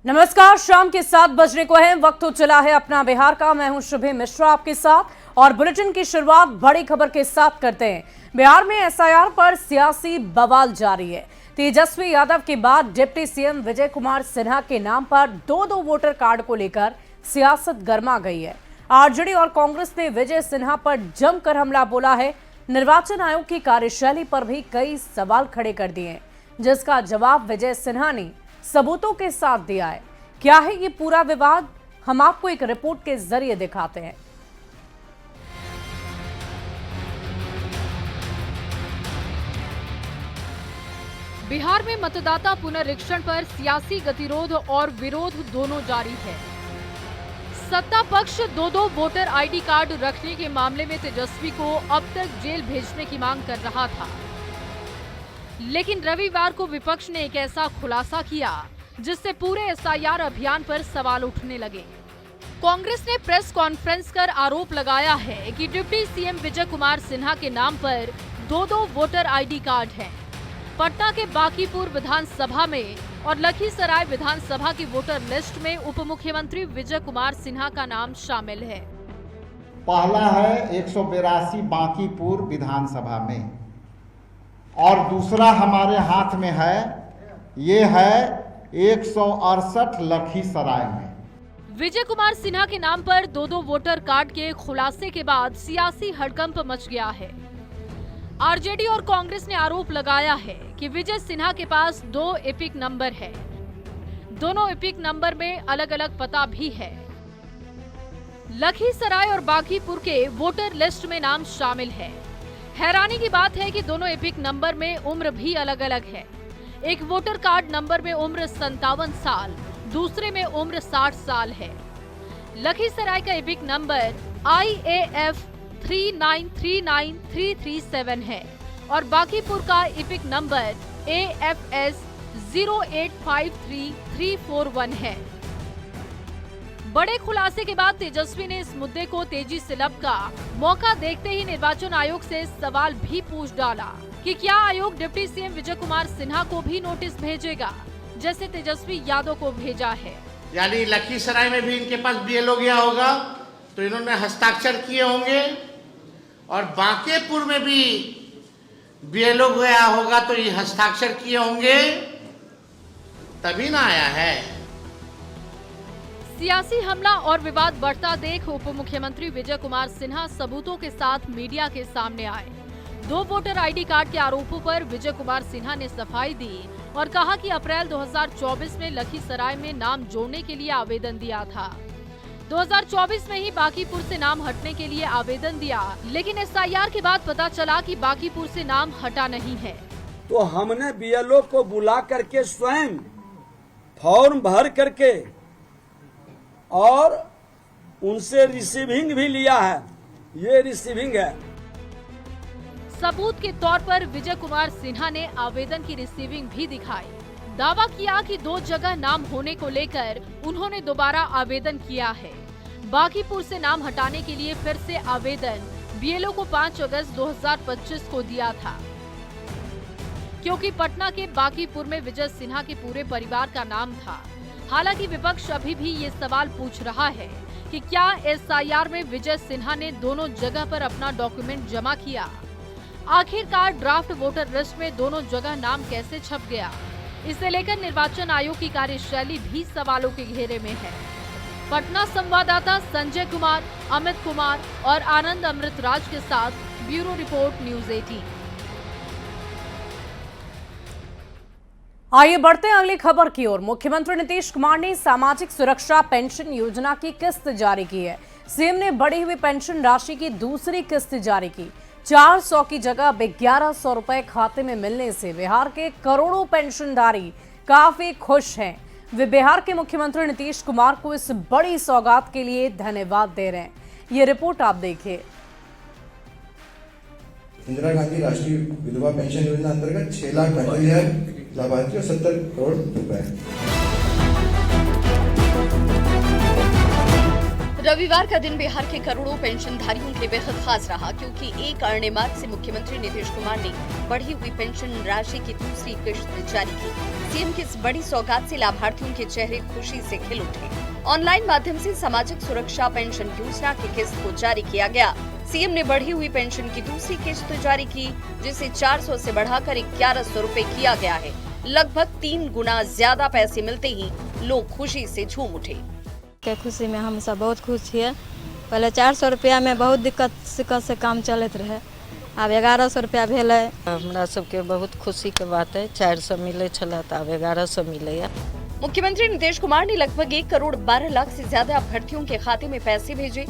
नमस्कार, शाम के 7 बजने को है, वक्त हो चला है अपना बिहार का। मैं हूं शुभे मिश्रा आपके साथ और बुलेटिन की शुरुआत बड़ी खबर के साथ करते हैं। बिहार में एसआईआर पर सियासी बवाल जारी है। तेजस्वी यादव के बाद डिप्टी सीएम विजय कुमार सिन्हा के नाम पर दो वोटर कार्ड को लेकर सियासत गर्मा गई है। आरजेडी और कांग्रेस ने विजय सिन्हा पर जमकर हमला बोला है। निर्वाचन आयोग की कार्यशैली पर भी कई सवाल खड़े कर दिए, जिसका जवाब विजय सिन्हा ने सबूतों के साथ दिया है। क्या है ये पूरा विवाद, हम आपको एक रिपोर्ट के जरिए दिखाते हैं। बिहार में मतदाता पुनरीक्षण पर सियासी गतिरोध और विरोध दोनों जारी है। सत्ता पक्ष दो वोटर आईडी कार्ड रखने के मामले में तेजस्वी को अब तक जेल भेजने की मांग कर रहा था, लेकिन रविवार को विपक्ष ने एक ऐसा खुलासा किया जिससे पूरे एसआईआर अभियान पर सवाल उठने लगे। कांग्रेस ने प्रेस कॉन्फ्रेंस कर आरोप लगाया है कि डिप्टी सीएम विजय कुमार सिन्हा के नाम पर दो वोटर आईडी कार्ड हैं। पटना के बांकीपुर विधानसभा में और लखीसराय विधानसभा की वोटर लिस्ट में उप मुख्यमंत्री विजय कुमार सिन्हा का नाम शामिल है। पहला है 182 बांकीपुर विधानसभा में और दूसरा हमारे हाथ में है, ये है 168 लखीसराय में। विजय कुमार सिन्हा के नाम पर दो वोटर कार्ड के खुलासे के बाद सियासी हड़कंप मच गया है। आरजेडी और कांग्रेस ने आरोप लगाया है कि विजय सिन्हा के पास 2 एपिक नंबर है। दोनों एपिक नंबर में अलग अलग पता भी है। लखीसराय और बांकीपुर के वोटर लिस्ट में नाम शामिल है। हैरानी की बात है कि दोनों एपिक नंबर में उम्र भी अलग अलग है। एक वोटर कार्ड नंबर में उम्र 57 साल, दूसरे में उम्र 60 साल है। लखीसराय का एपिक नंबर IAF 3939337 है और बांकीपुर का एपिक नंबर AFS 0853341 है। बड़े खुलासे के बाद तेजस्वी ने इस मुद्दे को तेजी से लपका। मौका देखते ही निर्वाचन आयोग से सवाल भी पूछ डाला कि क्या आयोग डिप्टी सीएम विजय कुमार सिन्हा को भी नोटिस भेजेगा, जैसे तेजस्वी यादव को भेजा है। यानी लखीसराय में भी इनके पास BLO गया होगा तो इन्होंने हस्ताक्षर किए होंगे और बांकीपुर में भी BLO गया होगा तो ये हस्ताक्षर किए होंगे, तभी ना आया है। सियासी हमला और विवाद बढ़ता देख उप मुख्यमंत्री विजय कुमार सिन्हा सबूतों के साथ मीडिया के सामने आए। 2 वोटर आईडी कार्ड के आरोपों पर विजय कुमार सिन्हा ने सफाई दी और कहा कि अप्रैल 2024 में लखीसराय में नाम जोड़ने के लिए आवेदन दिया था। 2024 में ही बांकीपुर से नाम हटने के लिए आवेदन दिया, लेकिन एसआईआर के बाद पता चला कि बांकीपुर से नाम हटा नहीं है। तो हमने BLO को बुला करके स्वयं फॉर्म भर करके और उनसे रिसीविंग भी लिया है। ये रिसीविंग है। सबूत के तौर पर विजय कुमार सिन्हा ने आवेदन की रिसीविंग भी दिखाई। दावा किया कि 2 जगह नाम होने को लेकर उन्होंने दोबारा आवेदन किया है। बांकीपुर से नाम हटाने के लिए फिर से आवेदन BLO को 5 अगस्त 2025 को दिया था, क्योंकि पटना के बांकीपुर में विजय सिन्हा के पूरे परिवार का नाम था। हालांकि विपक्ष अभी भी ये सवाल पूछ रहा है कि क्या एसआईआर में विजय सिन्हा ने दोनों जगह पर अपना डॉक्यूमेंट जमा किया। आखिरकार ड्राफ्ट वोटर लिस्ट में दोनों जगह नाम कैसे छप गया, इसे लेकर निर्वाचन आयोग की कार्यशैली भी सवालों के घेरे में है। पटना संवाददाता संजय कुमार, अमित कुमार और आनंद अमृतराज के साथ ब्यूरो रिपोर्ट न्यूज 18। आइए बढ़ते हैं अगली खबर की ओर। मुख्यमंत्री नीतीश कुमार ने सामाजिक सुरक्षा पेंशन योजना की किस्त जारी की है। सीएम ने बढ़ी हुई पेंशन राशि की दूसरी किस्त जारी की। 400 की जगह 1100 रुपए खाते में मिलने से बिहार के करोड़ों पेंशनधारी काफी खुश हैं। वे बिहार के मुख्यमंत्री नीतीश कुमार को इस बड़ी सौगात के लिए धन्यवाद दे रहे हैं। ये रिपोर्ट आप देखिए। इंदिरा गांधी राष्ट्रीय विधवा पेंशन योजना अंतर्गत 6,45,000 लाभार्थी और 70 करोड़ रुपए। रविवार का दिन बिहार के करोड़ों पेंशनधारियों के लिए बेहद खास रहा, क्योंकि 1 अरण्य मार्च से मुख्यमंत्री नीतीश कुमार ने बढ़ी हुई पेंशन राशि की दूसरी किश्त जारी की। सीएम की इस बड़ी सौगात से लाभार्थियों के चेहरे खुशी से खिल उठे। ऑनलाइन माध्यम से सामाजिक सुरक्षा पेंशन योजना की किस्त को जारी किया गया। सीएम ने बढ़ी हुई पेंशन की दूसरी किश्त जारी की, जिसे 400 से बढ़ाकर 1100 रुपए किया गया है। लगभग 3 गुना ज्यादा पैसे मिलते ही लोग खुशी से झूम उठे। के खुशी में हम सब बहुत खुश छियै। पहले 400 रुपया में बहुत दिक्कत से काम चलत रहे, अब 1100 रुपया भेल है। हमरा सबके बहुत खुशी के बात है। 400 मिले छला त अब 1100 मिले। मुख्यमंत्री नीतीश कुमार ने लगभग 1 करोड़ 12 लाख से ज्यादा अभ्यर्थियों के खाते में पैसे भेजे।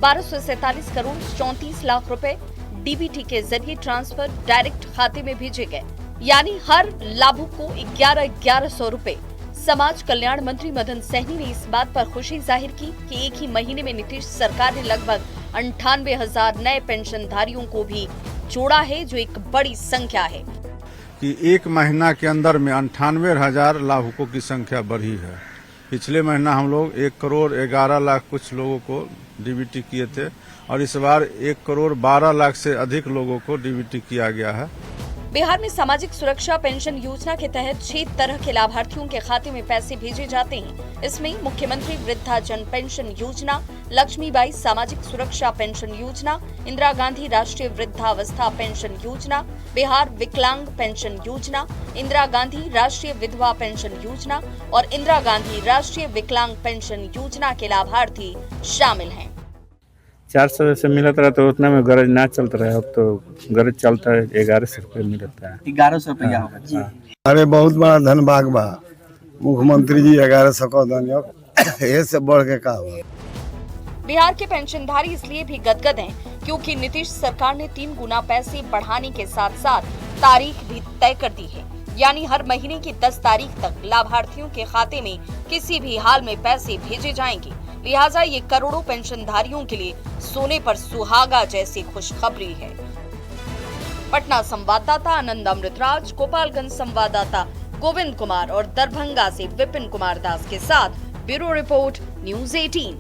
1247 करोड़ 34 लाख रुपए डीबीटी के जरिए ट्रांसफर डायरेक्ट खाते में भेजे गए, यानी हर लाभुक को 1100 रुपए। समाज कल्याण मंत्री मदन सहनी ने इस बात पर खुशी जाहिर की कि एक ही महीने में नीतीश सरकार ने लगभग 98,000 नए पेंशनधारियों को भी जोड़ा है, जो एक बड़ी संख्या है। कि एक महीना के अंदर में 98,000 लाभुकों की संख्या बढ़ी है। पिछले महीना हम लोग 1 करोड़ 11 लाख कुछ लोगों को डीबीटी किए थे, और इस बार 1 करोड़ 12 लाख से अधिक लोगों को डीबीटी किया गया है। बिहार में सामाजिक सुरक्षा पेंशन योजना के तहत 6 तरह के लाभार्थियों के खाते में पैसे भेजे जाते हैं। इसमें मुख्यमंत्री वृद्धाजन पेंशन योजना, लक्ष्मीबाई सामाजिक सुरक्षा पेंशन योजना, इंदिरा गांधी राष्ट्रीय वृद्धावस्था पेंशन योजना, बिहार विकलांग पेंशन योजना, इंदिरा गांधी राष्ट्रीय विधवा पेंशन योजना और इंदिरा गांधी राष्ट्रीय विकलांग पेंशन योजना के लाभार्थी शामिल हैं। 400 से मिलता रहा तो उतना में गरज ना चलता रहा, अब तो गरज चलता है। 1100 रुपये मिलता है। 1100 रुपया होगा जी। अरे बहुत बड़ा धनबाग बा, मुख्यमंत्री जी 1100 का धन्यवाद, ये से बढ़ के का हुआ। बिहार के पेंशनधारी इसलिए भी गदगद हैं क्योंकि नीतीश सरकार ने 3 गुना पैसे बढ़ाने के साथ साथ तारीख भी तय कर दी है, यानी हर महीने की 10 तारीख तक लाभार्थियों के खाते में किसी भी हाल में पैसे भेजे जाएंगे। लिहाजा ये करोड़ों पेंशनधारियों के लिए सोने पर सुहागा जैसी खुशखबरी है। पटना संवाददाता आनंद अमृतराज, गोपालगंज संवाददाता गोविंद कुमार और दरभंगा से विपिन कुमार दास के साथ ब्यूरो रिपोर्ट न्यूज़ 18।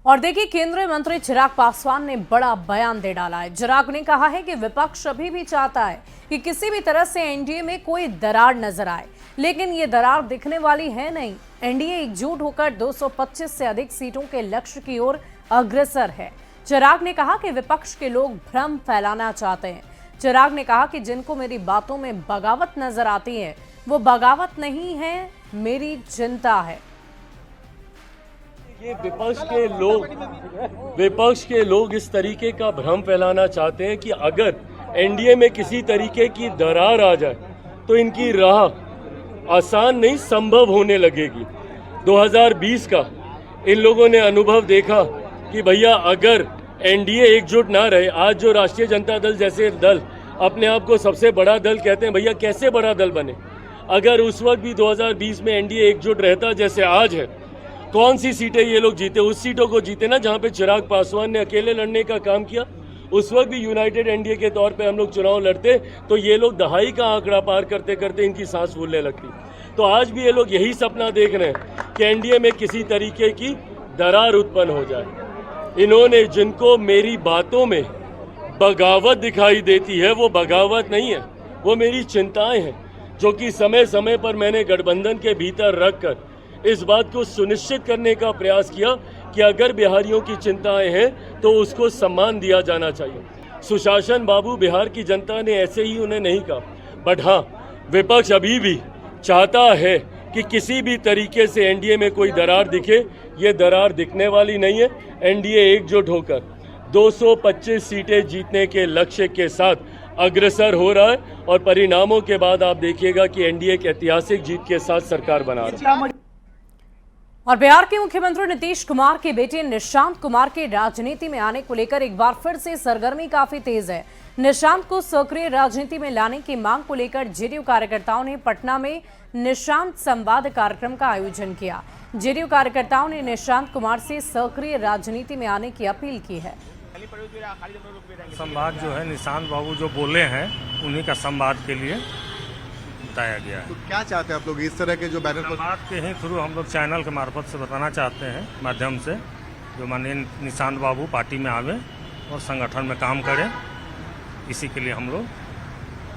और देखिए, केंद्रीय मंत्री चिराग पासवान ने बड़ा बयान दे डाला है। चिराग ने कहा है कि विपक्ष अभी भी चाहता है कि किसी भी तरह से एनडीए में कोई दरार नजर आए, लेकिन ये दरार दिखने वाली है नहीं। एनडीए एकजुट होकर 225 से अधिक सीटों के लक्ष्य की ओर अग्रसर है। चिराग ने कहा कि विपक्ष के लोग भ्रम फैलाना चाहते हैं। चिराग ने कहा कि जिनको मेरी बातों में बगावत नजर आती है, वो बगावत नहीं है, मेरी चिंता है। ये विपक्ष के लोग इस तरीके का भ्रम फैलाना चाहते हैं कि अगर एनडीए में किसी तरीके की दरार आ जाए तो इनकी राह आसान नहीं, संभव होने लगेगी। 2020 का इन लोगों ने अनुभव देखा कि भैया अगर एनडीए एकजुट ना रहे, आज जो राष्ट्रीय जनता दल जैसे दल अपने आप को सबसे बड़ा दल कहते हैं, भैया कैसे बड़ा दल बने? अगर उस वक्त भी 2020 में एनडीए एकजुट रहता जैसे आज है, कौन सी सीटें ये लोग जीते? उस सीटों को जीते ना जहां पे चिराग पासवान ने अकेले लड़ने का काम किया। उस वक्त भी यूनाइटेड एनडीए के तौर पे हम लोग चुनाव लड़ते तो ये लोग दहाई का आंकड़ा पार करते करते इनकी सांस फूलने लगती। तो आज भी ये लोग यही सपना देख रहे हैं कि एनडीए में किसी तरीके की दरार उत्पन्न हो जाए। इन्होंने जिनको मेरी बातों में बगावत दिखाई देती है, वो बगावत नहीं है, वो मेरी चिंताएं हैं, जो कि समय समय पर मैंने गठबंधन के भीतर रखकर इस बात को सुनिश्चित करने का प्रयास किया कि अगर बिहारियों की चिंताएं हैं तो उसको सम्मान दिया जाना चाहिए। सुशासन बाबू बिहार की जनता ने ऐसे ही उन्हें नहीं कहा, बट हाँ, विपक्ष अभी भी चाहता है कि किसी भी तरीके से एनडीए में कोई दरार दिखे। ये दरार दिखने वाली नहीं है। एनडीए एकजुट होकर 225 सीटें जीतने के लक्ष्य के साथ अग्रसर हो रहा है और परिणामों के बाद आप देखिएगा कि एनडीए एक ऐतिहासिक जीत के साथ सरकार बना रहा है। और बिहार के मुख्यमंत्री नीतीश कुमार के बेटे निशांत कुमार के राजनीति में आने को लेकर एक बार फिर से सरगर्मी काफी तेज है। निशांत को सक्रिय राजनीति में लाने की मांग को लेकर जेडीयू कार्यकर्ताओं ने पटना में निशांत संवाद कार्यक्रम का आयोजन किया। जेडीयू कार्यकर्ताओं ने निशांत कुमार से सक्रिय राजनीति में आने की अपील की है। संवाद जो है, निशांत बाबू जो बोले हैं उन्हीं का संवाद के लिए बताया गया है। तो क्या चाहते हैं आप लोग इस तरह के जो बैनर बात के ही थ्रू हम लोग चैनल के मार्फत से बताना चाहते हैं, माध्यम से, जो माननीय निशांत बाबू पार्टी में आवे और संगठन में काम करें, इसी के लिए हम लोग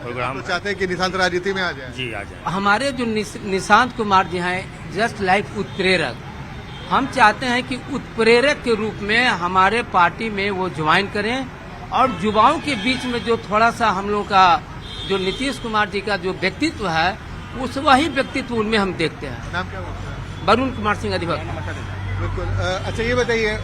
प्रोग्राम चाहते हैं कि निशांत राजनीति में आ जाए। जी आ जाए। हमारे जो निशांत कुमार जी हैं जस्ट लाइक उत्प्रेरक, हम चाहते हैं कि उत्प्रेरक के रूप में हमारे पार्टी में वो ज्वाइन करें और युवाओं के बीच में जो थोड़ा सा हम लोग का जो नीतीश कुमार जी का जो व्यक्तित्व है उस वही व्यक्तित्व उनमें हम देखते हैं। नाम क्या है? वरुण कुमार सिंह अधिवक्ता। बिल्कुल। अच्छा ये बताइए,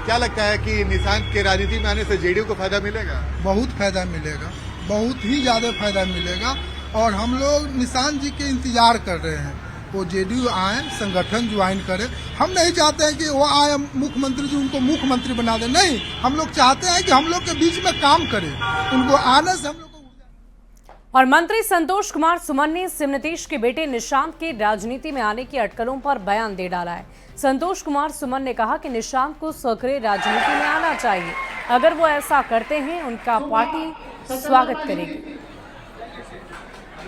क्या लगता है कि निशांत के राजनीति में आने से जेडीयू को फायदा मिलेगा? बहुत फायदा मिलेगा, बहुत ही ज्यादा फायदा मिलेगा और हम लोग निशांत जी के इंतजार कर रहे हैं, वो जेडीयू आए, संगठन ज्वाइन करें। हम नहीं चाहते हैं कि वो आए मुख्यमंत्री जी उनको मुख्यमंत्री बना दे, नहीं, हम लोग चाहते हैं कि हम लोग के बीच में काम करें, उनको आने से हम लोग। और मंत्री संतोष कुमार सुमन ने सीएम नीतीश के बेटे निशांत के राजनीति में आने की अटकलों पर बयान दे डाला है। संतोष कुमार सुमन ने कहा कि निशांत को सक्रिय राजनीति में आना चाहिए, अगर वो ऐसा करते हैं उनका पार्टी स्वागत करेगी।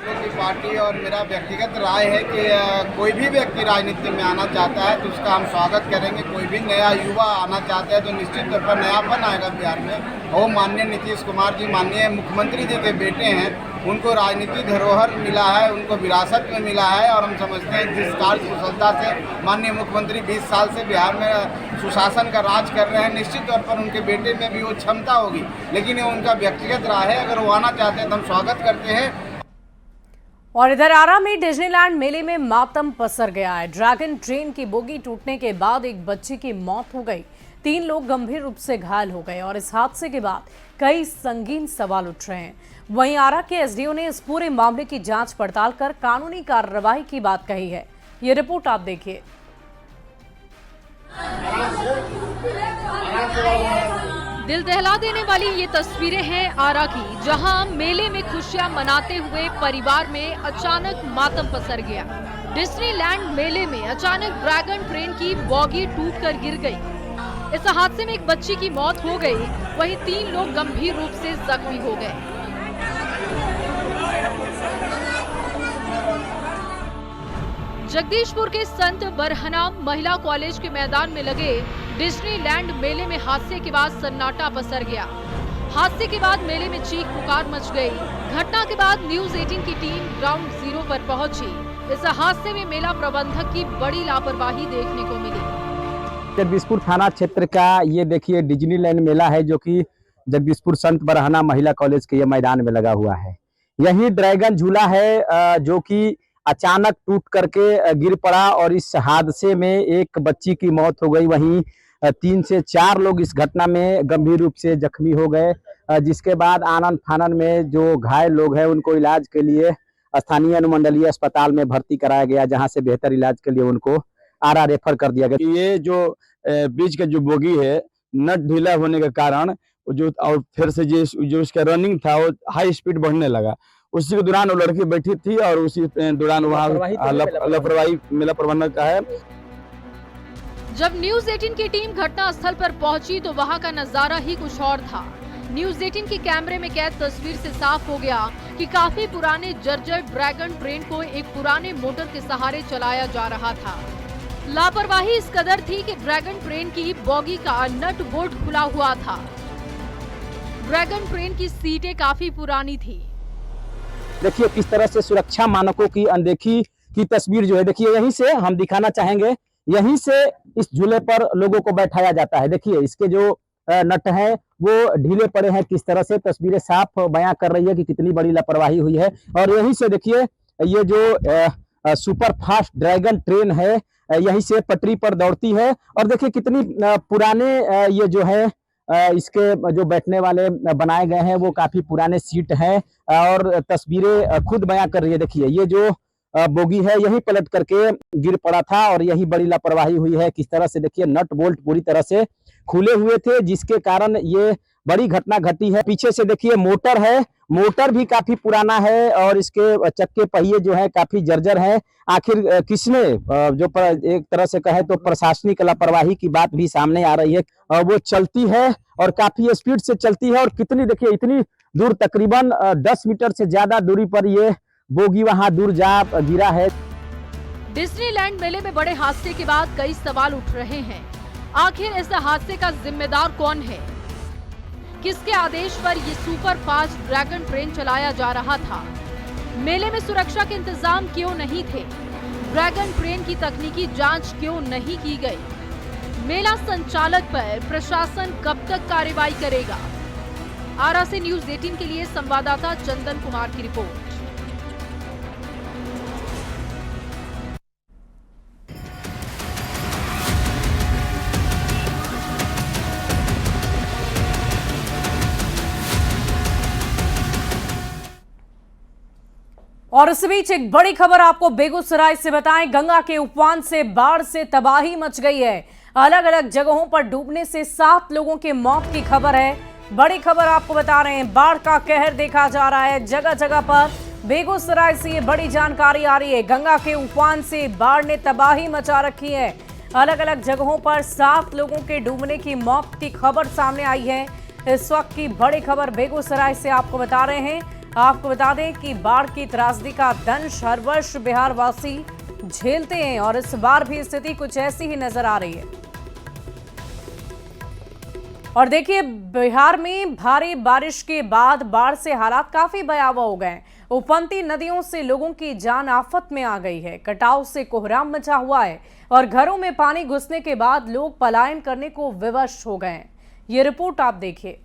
की पार्टी और मेरा व्यक्तिगत राय है कि कोई भी व्यक्ति राजनीति में आना चाहता है तो उसका हम स्वागत करेंगे। कोई भी नया युवा आना चाहता है तो निश्चित तौर पर नयापन आएगा बिहार में। वो माननीय नीतीश कुमार जी माननीय मुख्यमंत्री जी के बेटे हैं, उनको राजनीति धरोहर मिला है, उनको विरासत में मिला है और हम समझते हैं जिस कार्य कुशलता से माननीय मुख्यमंत्री 20 साल से बिहार में सुशासन का राज कर रहे हैं, निश्चित तौर पर उनके बेटे में भी वो क्षमता होगी। लेकिन ये उनका व्यक्तिगत राय है, अगर वो आना चाहते हैं तो हम स्वागत करते हैं। और इधर आरा में डिज्नीलैंड मेले में मातम पसर गया है। ड्रैगन ट्रेन की बोगी टूटने के बाद एक बच्ची की मौत हो गई, 3 लोग गंभीर रूप से घायल हो गए और इस हादसे के बाद कई संगीन सवाल उठ रहे हैं। वहीं आरा के एसडीओ ने इस पूरे मामले की जांच पड़ताल कर कानूनी कार्रवाई की बात कही है। ये रिपोर्ट आप देखिए। दिल दहला देने वाली ये तस्वीरें हैं आरा की, जहां मेले में खुशियां मनाते हुए परिवार में अचानक मातम पसर गया। डिज्नीलैंड मेले में अचानक ड्रैगन ट्रेन की बॉगी टूटकर गिर गई। इस हादसे में एक बच्ची की मौत हो गई, वहीं 3 लोग गंभीर रूप से जख्मी हो गए। जगदीशपुर के संत बरहना महिला कॉलेज के मैदान में लगे डिज्नीलैंड मेले में हादसे के बाद सन्नाटा पसर गया। हादसे के बाद मेले में चीख पुकार मच गई। घटना के बाद न्यूज 18 की टीम ग्राउंड जीरो पर पहुंची। इस हादसे में मेला प्रबंधक की बड़ी लापरवाही देखने को मिली। जगदीशपुर थाना क्षेत्र का ये देखिए डिज्नीलैंड मेला है, जो कि जगदीशपुर संत बरहना महिला कॉलेज के ये मैदान में लगा हुआ है। यही ड्रैगन झूला है जो कि अचानक टूट करके गिर पड़ा और इस हादसे में एक बच्ची की मौत हो गई। वहीं 3 से 4 लोग इस घटना में गंभीर रूप से जख्मी हो गए, जिसके बाद आनन फानन में जो घायल लोग हैं उनको इलाज के लिए स्थानीय अनुमंडलीय अस्पताल में भर्ती कराया गया, जहां से बेहतर इलाज के लिए उनको आरा रेफर कर दिया गया। ये जो बीच का जो बोगी है नट ढीला होने के कारण जो और फिर से जो उसका रनिंग था वो हाई स्पीड बढ़ने लगा। उसी के दौरान वो लड़की बैठी थी और उसी दौरान वहाँ लापरवाही मेला प्रबंधक का है। जब न्यूज 18 की टीम घटना स्थल पर पहुंची तो वहां का नजारा ही कुछ और था। न्यूज 18 के कैमरे में कैद तस्वीर से साफ हो गया कि काफी पुराने जर्जर ड्रैगन ट्रेन को एक पुराने मोटर के सहारे चलाया जा रहा था। लापरवाही इस कदर थी कि ड्रैगन ट्रेन की बॉगी का नट बोल्ट खुला हुआ था। ड्रैगन ट्रेन की सीटें काफी पुरानी थी। देखिए किस तरह से सुरक्षा मानकों की अनदेखी की तस्वीर जो है, देखिए यहीं से हम दिखाना चाहेंगे, यहीं से इस झूले पर लोगों को बैठाया जाता है। देखिए इसके जो नट हैं वो ढीले पड़े हैं, किस तरह से तस्वीरें साफ बयां कर रही है कि कितनी बड़ी लापरवाही हुई है। और यहीं से देखिए ये जो सुपर फास्ट ड्रैगन ट्रेन है यहीं से पटरी पर दौड़ती है और देखिए कितनी पुराने ये जो है इसके जो बैठने वाले बनाए गए हैं वो काफी पुराने सीट हैं और तस्वीरें खुद बयां कर रही है। देखिए ये जो बोगी है यही पलट करके गिर पड़ा था और यही बड़ी लापरवाही हुई है। किस तरह से देखिए नट बोल्ट पूरी तरह से खुले हुए थे, जिसके कारण ये बड़ी घटना घटी है। पीछे से देखिए मोटर है, मोटर भी काफी पुराना है और इसके चक्के पहिए जो है काफी जर्जर है। आखिर किसने जो एक तरह से कहे तो प्रशासनिक लापरवाही की बात भी सामने आ रही है। वो चलती है और काफी स्पीड से चलती है और कितनी देखिए इतनी दूर तकरीबन 10 मीटर से ज्यादा दूरी पर ये बोगी वहां दूर जा गिरा है। डिज्नीलैंड मेले में बड़े हादसे के बाद कई सवाल उठ रहे हैं। आखिर इस हादसे का जिम्मेदार कौन है? किसके आदेश पर ये सुपर फास्ट ड्रैगन ट्रेन चलाया जा रहा था? मेले में सुरक्षा के इंतजाम क्यों नहीं थे? ड्रैगन ट्रेन की तकनीकी जांच क्यों नहीं की गई? मेला संचालक पर प्रशासन कब तक कार्रवाई करेगा? आरा से न्यूज़ 18 के लिए संवाददाता चंदन कुमार की रिपोर्ट। और इस बीच एक बड़ी खबर आपको बेगूसराय से बताएं। गंगा के उफान से बाढ़ से तबाही मच गई है। अलग अलग जगहों पर डूबने से 7 लोगों के मौत की खबर है। बड़ी खबर आपको बता रहे हैं, बाढ़ का कहर देखा जा रहा है जगह जगह पर। बेगूसराय से ये बड़ी जानकारी आ रही है। गंगा के उफान से बाढ़ ने तबाही मचा रखी है। अलग अलग जगहों पर 7 लोगों के डूबने की मौत की खबर सामने आई है। इस वक्त की बड़ी खबर बेगूसराय से आपको बता रहे हैं। आपको बता दें कि बाढ़ की त्रासदी का दंश हर वर्ष बिहार वासी झेलते हैं और इस बार भी स्थिति कुछ ऐसी ही नजर आ रही है। और देखिए, बिहार में भारी बारिश के बाद बाढ़ से हालात काफी भयावह हो गए। उफनती नदियों से लोगों की जान आफत में आ गई है। कटाव से कोहराम मचा हुआ है और घरों में पानी घुसने के बाद लोग पलायन करने को विवश हो गए। ये रिपोर्ट आप देखिए।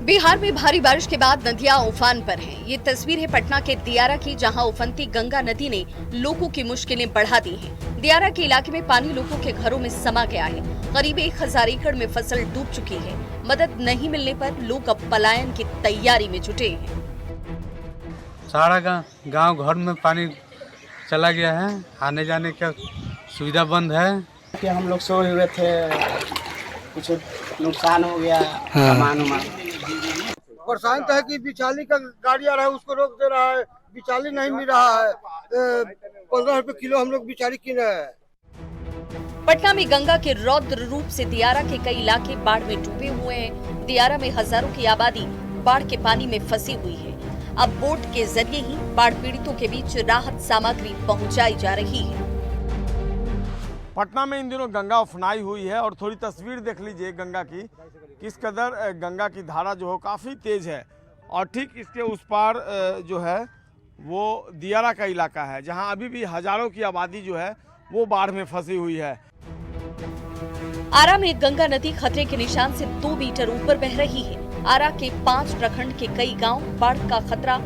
बिहार में भारी बारिश के बाद नदियां उफान पर हैं। ये तस्वीर है पटना के दियारा की, जहां उफनती गंगा नदी ने लोगों की मुश्किलें बढ़ा दी हैं। दियारा के इलाके में पानी लोगों के घरों में समा गया है। करीब 1000 एकड़ में फसल डूब चुकी है। मदद नहीं मिलने पर लोग अब पलायन की तैयारी में जुटे हैं। सारा गांव घर में पानी चला गया है। आने जाने का सुविधा बंद है। कि हम लोग सोए हुए थे, कुछ नुकसान हो गया। सामान परेशान तो है कि बिचाली का गाड़ी आ रहा है, उसको रोक दे रहा है। बिचाली नहीं मिल रहा है। 15 रुपए किलो हम लोग बिचाली किन रहे हैं। पटना में गंगा के रौद्र रूप से दियारा के कई इलाके बाढ़ में डूबे हुए हैं। दियारा में हजारों की आबादी बाढ़ के पानी में फंसी हुई है। अब बोट के जरिए ही बाढ़ पीड़ितों के बीच राहत सामग्री पहुंचाई जा रही है। पटना में इन दिनों गंगा उफनाई हुई है और थोड़ी तस्वीर देख लीजिए गंगा की, किस कदर गंगा की धारा जो है काफ़ी तेज है। और ठीक इसके उस पार जो है वो दियारा का इलाका है, जहां अभी भी हजारों की आबादी जो है वो बाढ़ में फंसी हुई है। आरा में गंगा नदी खतरे के निशान से 2 मीटर ऊपर बह रही है। आरा के 5 प्रखंड के कई गांव बाढ़ का खतरा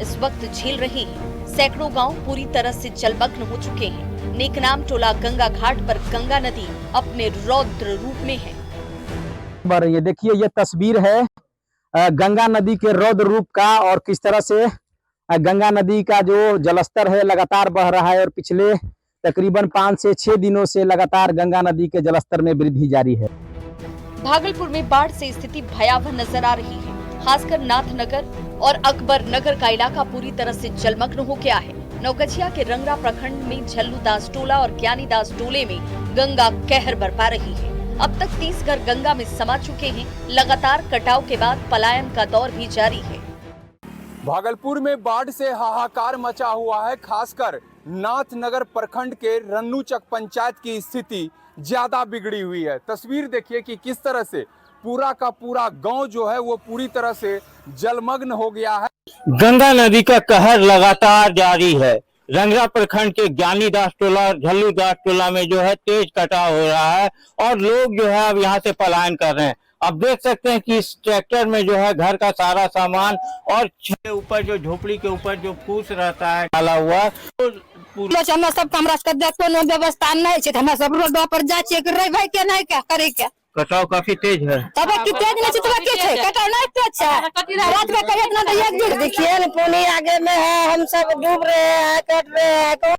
इस वक्त झेल रहे हैं। सैकड़ों गांव पूरी तरह से जलमग्न हो चुके हैं। नेकनाम टोला गंगा घाट पर गंगा नदी अपने रौद्र रूप में है। ये देखिए, ये तस्वीर है गंगा नदी के रौद्र रूप का और किस तरह से गंगा नदी का जो जलस्तर है लगातार बढ़ रहा है और पिछले तकरीबन 5 से 6 दिनों से लगातार गंगा नदी के जलस्तर में वृद्धि जारी है। भागलपुर में बाढ़ से स्थिति भयावह नजर आ रही है। खासकर नाथनगर और अकबर नगर का इलाका पूरी तरह से जलमग्न हो गया है। नौगछिया के रंगरा प्रखंड में झल्लू दास टोला और ज्ञानी दास टोले में गंगा कहर बरपा रही है। अब तक 30 घर गंगा में समा चुके हैं। लगातार कटाव के बाद पलायन का दौर भी जारी है। भागलपुर में बाढ़ से हाहाकार मचा हुआ है। खासकर नाथनगर प्रखंड के रन्नूचक पंचायत की स्थिति ज्यादा बिगड़ी हुई है। तस्वीर देखिए कि किस तरह से पूरा का पूरा गांव जो है वो पूरी तरह से जलमग्न हो गया है। गंगा नदी का कहर लगातार जारी है। रंगरा प्रखंड के ज्ञानी दास टोला और झल्लू दास टोला में जो है तेज कटाव हो रहा है और लोग जो है अब यहाँ से पलायन कर रहे हैं। अब देख सकते हैं कि इस ट्रैक्टर में जो है घर का सारा सामान और ऊपर जो झोपड़ी के ऊपर जो फूस रहता है डाला हुआ तो सब हमरा कोनो व्यवस्था नहीं, हमरा सब रोड पर जाए भाई के नहीं क्या करे क्या। कटाव काफी तेज है। तब की तेज नहीं तब के छै कटाव नहीं तेज छै। रात में कहे इतना तो एक दिन देखिए न पानी आगे में है, हम सब डूब रहे हैं, कट रहे हैं।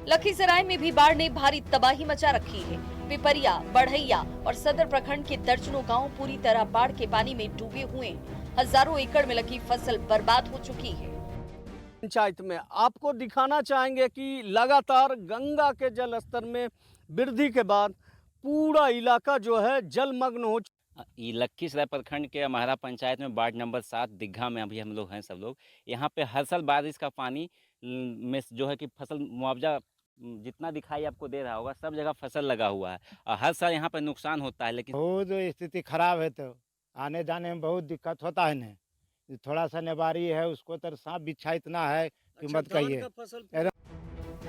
लखीसराय में भी बाढ़ ने भारी तबाही मचा रखी है। पिपरिया, बढ़ैया और सदर प्रखंड के दर्जनों गांव पूरी तरह बाढ़ के पानी में डूबे हुए। हजारों एकड़ में लगी फसल बर्बाद हो चुकी है। पंचायत में आपको दिखाना चाहेंगे कि लगातार गंगा के जल स्तर में वृद्धि के बाद पूरा इलाका जो है जलमग्न हो। ये लखीसराय प्रखंड के अमहरा पंचायत में वार्ड नंबर 7 दिग्घा में अभी हम लोग हैं सब लोग। यहाँ पे हर साल बारिश का पानी में जो है कि फसल मुआवजा जितना दिखाई आपको दे रहा होगा, सब जगह फसल लगा हुआ है और हर साल यहाँ पे नुकसान होता है। लेकिन बहुत स्थिति खराब है, तो आने जाने में बहुत दिक्कत होता है ना। थोड़ा सा नेबारी है, उसको तो सांप बिच्छा इतना है कि मत कहिए।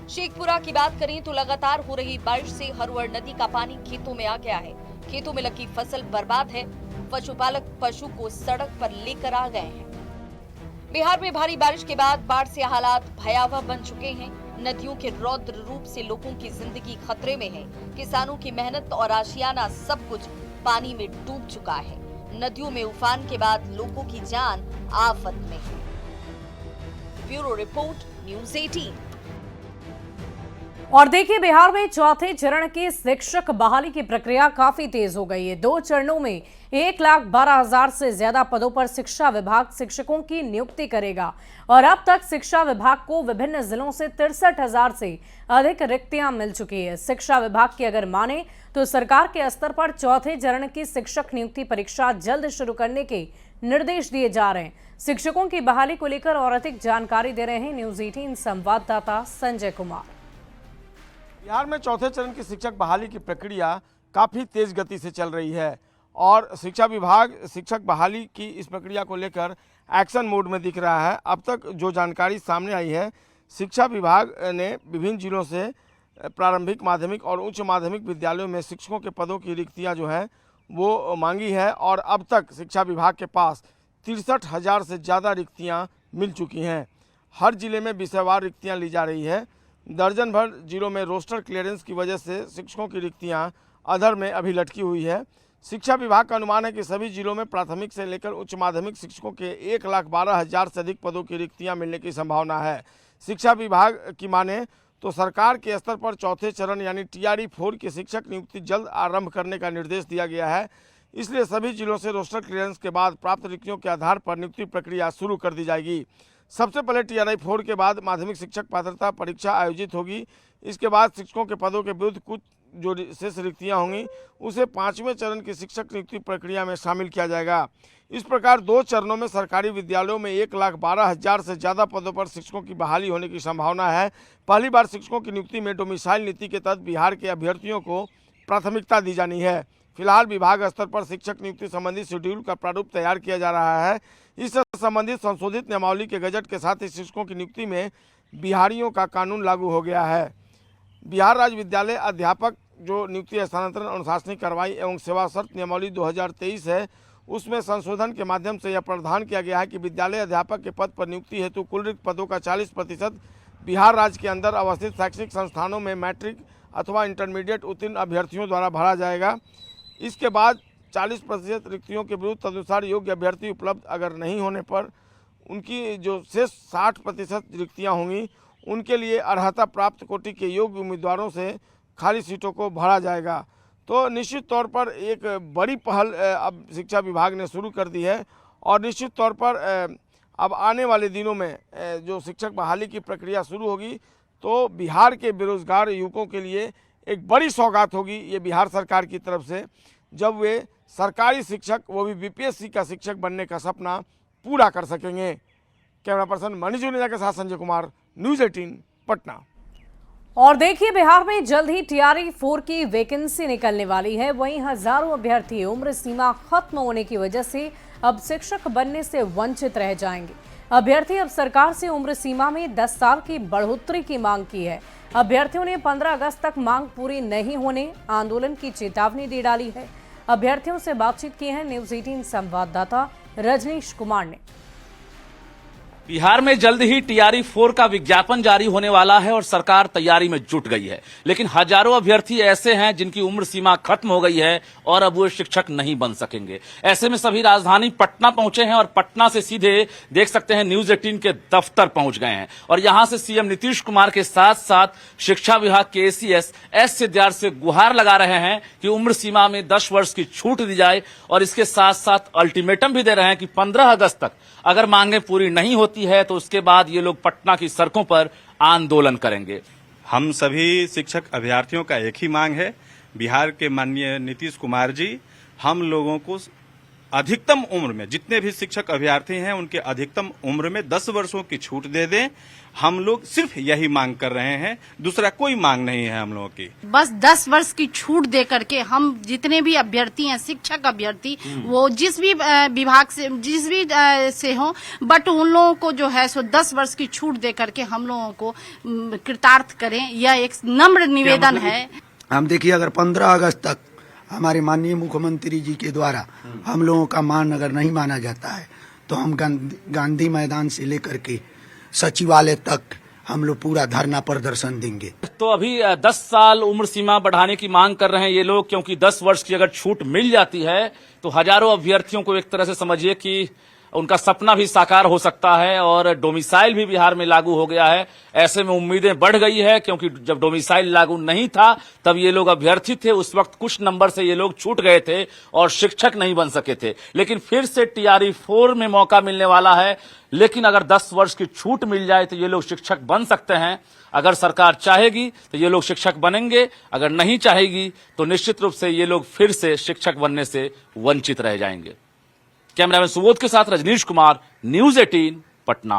शेखपुरा की बात करें तो लगातार हो रही बारिश से हरवड़ नदी का पानी खेतों में आ गया है। खेतों में लगी फसल बर्बाद है। पशुपालक पशु को सड़क पर लेकर आ गए हैं। बिहार में भारी बारिश के बाद बाढ़ से हालात भयावह बन चुके हैं। नदियों के रौद्र रूप से लोगों की जिंदगी खतरे में है। किसानों की मेहनत और आशियाना सब कुछ पानी में डूब चुका है। नदियों में उफान के बाद लोगों की जान आफत में है। Bureau report, news 18। और देखिए, बिहार में चौथे चरण की शिक्षक बहाली की प्रक्रिया काफी तेज हो गई है। 2 चरणों में 1,12,000 से ज्यादा पदों पर शिक्षा विभाग शिक्षकों की नियुक्ति करेगा और अब तक शिक्षा विभाग को विभिन्न जिलों से 63,000 से अधिक रिक्तियां मिल चुकी है। शिक्षा विभाग की अगर माने तो सरकार के स्तर पर चौथे चरण की शिक्षक नियुक्ति परीक्षा जल्द शुरू करने के निर्देश दिए जा रहे हैं। शिक्षकों की बहाली को लेकर और अधिक जानकारी दे रहे हैं न्यूज़ 18 संवाददाता संजय कुमार। बिहार में चौथे चरण की शिक्षक बहाली की प्रक्रिया काफ़ी तेज गति से चल रही है और शिक्षा विभाग शिक्षक बहाली की इस प्रक्रिया को लेकर एक्शन मोड में दिख रहा है। अब तक जो जानकारी सामने आई है, शिक्षा विभाग ने विभिन्न जिलों से प्रारंभिक, माध्यमिक और उच्च माध्यमिक विद्यालयों में शिक्षकों के पदों की रिक्तियां जो है वो मांगी है और अब तक शिक्षा विभाग के पास 63,000 से ज़्यादा रिक्तियाँ मिल चुकी हैं। हर जिले में विषयवार रिक्तियाँ ली जा रही है। दर्जन भर जिलों में रोस्टर क्लियरेंस की वजह से शिक्षकों की रिक्तियां अधर में अभी लटकी हुई है। शिक्षा विभाग का अनुमान है कि सभी जिलों में प्राथमिक से लेकर उच्च माध्यमिक शिक्षकों के 1,12,000 से अधिक पदों की रिक्तियां मिलने की संभावना है। शिक्षा विभाग की माने तो सरकार के स्तर पर चौथे चरण यानी TRE 4 की शिक्षक नियुक्ति जल्द आरंभ करने का निर्देश दिया गया है। इसलिए सभी जिलों से रोस्टर क्लियरेंस के बाद प्राप्त रिक्तियों के आधार पर नियुक्ति प्रक्रिया शुरू कर दी जाएगी। सबसे पहले TRE 4 के बाद माध्यमिक शिक्षक पात्रता परीक्षा आयोजित होगी। इसके बाद शिक्षकों के पदों के विरुद्ध कुछ जो शेष रिक्तियाँ होंगी उसे 5वें चरण की शिक्षक नियुक्ति प्रक्रिया में शामिल किया जाएगा। इस प्रकार 2 चरणों में सरकारी विद्यालयों में 1,12,000 से ज़्यादा पदों पर शिक्षकों की बहाली होने की संभावना है। पहली बार शिक्षकों की नियुक्ति में डोमिसाइल नीति के तहत बिहार के अभ्यर्थियों को प्राथमिकता दी जानी है। फिलहाल विभाग स्तर पर शिक्षक नियुक्ति संबंधी शेड्यूल का प्रारूप तैयार किया जा रहा है। इस संबंधित संशोधित नियमावली के गजट के साथ ही शिक्षकों की नियुक्ति में बिहारियों का कानून लागू हो गया है। बिहार राज्य विद्यालय अध्यापक जो नियुक्ति, स्थानांतरण, अनुशासनिक कार्रवाई एवं सेवा शर्त नियमावली 2023 है, उसमें संशोधन के माध्यम से यह प्रावधान किया गया है कि विद्यालय अध्यापक के पद पर नियुक्ति हेतु कुल रिक्त पदों का 40% बिहार राज्य के अंदर अवस्थित शैक्षणिक संस्थानों में मैट्रिक अथवा इंटरमीडिएट उत्तीर्ण अभ्यर्थियों द्वारा भरा जाएगा। इसके बाद 40% रिक्तियों के विरुद्ध तदनुसार योग्य अभ्यर्थी उपलब्ध अगर नहीं होने पर उनकी जो शेष 60% रिक्तियाँ होंगी उनके लिए अर्हता प्राप्त कोटि के योग्य उम्मीदवारों से खाली सीटों को भरा जाएगा। तो निश्चित तौर पर एक बड़ी पहल अब शिक्षा विभाग ने शुरू कर दी है और निश्चित तौर पर अब आने वाले दिनों में जो शिक्षक बहाली की प्रक्रिया शुरू होगी तो बिहार के बेरोजगार युवकों के लिए एक बड़ी सौगात होगी ये बिहार सरकार की तरफ से, जब वे सरकारी शिक्षक, वो भी BPSC का शिक्षक बनने का सपना पूरा कर सकेंगे। कैमरा पर्सन मनीष जुनेजा के साथ संजय कुमार, न्यूज़ 18 पटना। और देखिए, बिहार में जल्द ही TRE 4 की वैकेंसी निकलने वाली है। वहीं हजारों अभ्यर्थी उम्र सीमा खत्म होने की वजह से अब शिक्षक बनने से वंचित रह जाएंगे। अभ्यर्थी अब सरकार से उम्र सीमा में 10 साल की बढ़ोतरी की मांग की है। अभ्यर्थियों ने 15 अगस्त तक मांग पूरी नहीं होने आंदोलन की चेतावनी दे डाली है। अभ्यर्थियों से बातचीत की है न्यूज़ 18 संवाददाता रजनीश कुमार ने। बिहार में जल्द ही TRE 4 का विज्ञापन जारी होने वाला है और सरकार तैयारी में जुट गई है, लेकिन हजारों अभ्यर्थी ऐसे हैं जिनकी उम्र सीमा खत्म हो गई है और अब वो शिक्षक नहीं बन सकेंगे। ऐसे में सभी राजधानी पटना पहुंचे हैं और पटना से सीधे देख सकते हैं न्यूज़ 18 के दफ्तर पहुंच गए हैं और यहां से CM नीतीश कुमार के साथ साथ शिक्षा विभाग के ACS S सिद्धार्थ से गुहार लगा रहे हैं कि उम्र सीमा में 10 वर्ष की छूट दी जाए और इसके साथ साथ अल्टीमेटम भी दे रहे हैं कि 15 अगस्त तक अगर मांगे पूरी नहीं होती है तो उसके बाद ये लोग पटना की सड़कों पर आंदोलन करेंगे। हम सभी शिक्षक अभ्यर्थियों का एक ही मांग है बिहार के माननीय नीतीश कुमार जी हम लोगों को अधिकतम उम्र में, जितने भी शिक्षक अभ्यर्थी हैं उनके अधिकतम उम्र में 10 वर्षों की छूट दे दें। हम लोग सिर्फ यही मांग कर रहे हैं, दूसरा कोई मांग नहीं है हम लोगों की। बस 10 वर्ष की छूट दे करके हम जितने भी अभ्यर्थी हैं, शिक्षक अभ्यर्थी, वो जिस भी विभाग से, जिस भी से हो, बट उन लोगों को जो है सो 10 वर्ष की छूट दे करके हम लोगों को कृतार्थ करें। यह एक नम्र निवेदन है। हम देखिए, अगर 15 अगस्त तक हमारे माननीय मुख्यमंत्री जी के द्वारा हम लोगों का मान अगर नहीं माना जाता है तो हम गांधी मैदान से लेकर के सचिवालय तक हम लोग पूरा धरना प्रदर्शन देंगे। तो अभी 10 साल उम्र सीमा बढ़ाने की मांग कर रहे हैं ये लोग, क्योंकि 10 वर्ष की अगर छूट मिल जाती है तो हजारों अभ्यर्थियों को एक तरह से समझिए कि उनका सपना भी साकार हो सकता है। और डोमिसाइल भी बिहार में लागू हो गया है, ऐसे में उम्मीदें बढ़ गई है, क्योंकि जब डोमिसाइल लागू नहीं था तब ये लोग अभ्यर्थी थे, उस वक्त कुछ नंबर से ये लोग छूट गए थे और शिक्षक नहीं बन सके थे। लेकिन फिर से TRE 4 में मौका मिलने वाला है। लेकिन अगर 10 वर्ष की छूट मिल जाए तो ये लोग शिक्षक बन सकते हैं। अगर सरकार चाहेगी तो ये लोग शिक्षक बनेंगे, अगर नहीं चाहेगी तो निश्चित रूप से ये लोग फिर से शिक्षक बनने से वंचित रह जाएंगे। कैमरामैन सुबोध के साथ रजनीश कुमार, न्यूज 18 पटना।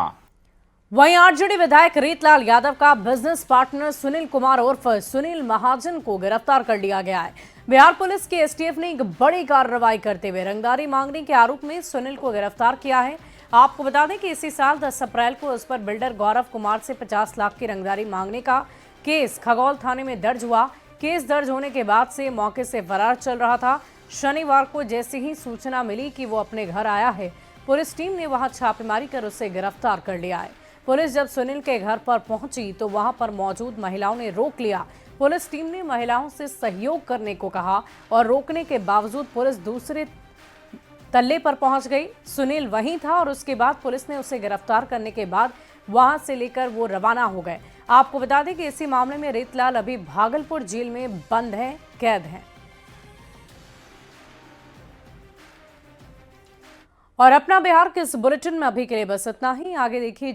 वहीं आरजेडी विधायक रीतलाल यादव का बिजनेस पार्टनर सुनील कुमार उर्फ सुनील महाजन को गिरफ्तार कर लिया गया है। बिहार पुलिस के एसटीएफ ने एक बड़ी कार्रवाई करते हुए रंगदारी मांगने के आरोप में सुनील को गिरफ्तार किया है। आपको बता दें कि इसी साल 10 अप्रैल को उस पर बिल्डर गौरव कुमार से 50 लाख की रंगदारी मांगने का केस खगौल थाने में दर्ज हुआ। केस दर्ज होने के बाद से मौके से फरार चल रहा था। शनिवार को जैसे ही सूचना मिली कि वो अपने घर आया है, पुलिस टीम ने वहां छापेमारी कर उसे गिरफ्तार कर लिया है। पुलिस जब सुनील के घर पर पहुंची तो वहां पर मौजूद महिलाओं ने रोक लिया। पुलिस टीम ने महिलाओं से सहयोग करने को कहा और रोकने के बावजूद पुलिस दूसरे तल्ले पर पहुंच गई। सुनील वहीं था और उसके बाद पुलिस ने उसे गिरफ्तार करने के बाद वहां से लेकर वो रवाना हो गए। आपको बता दें कि इसी मामले में रीतलाल अभी भागलपुर जेल में बंद है, कैद है। और अपना बिहार के इस बुलेटिन में अभी के लिए बस इतना ही। आगे देखिए।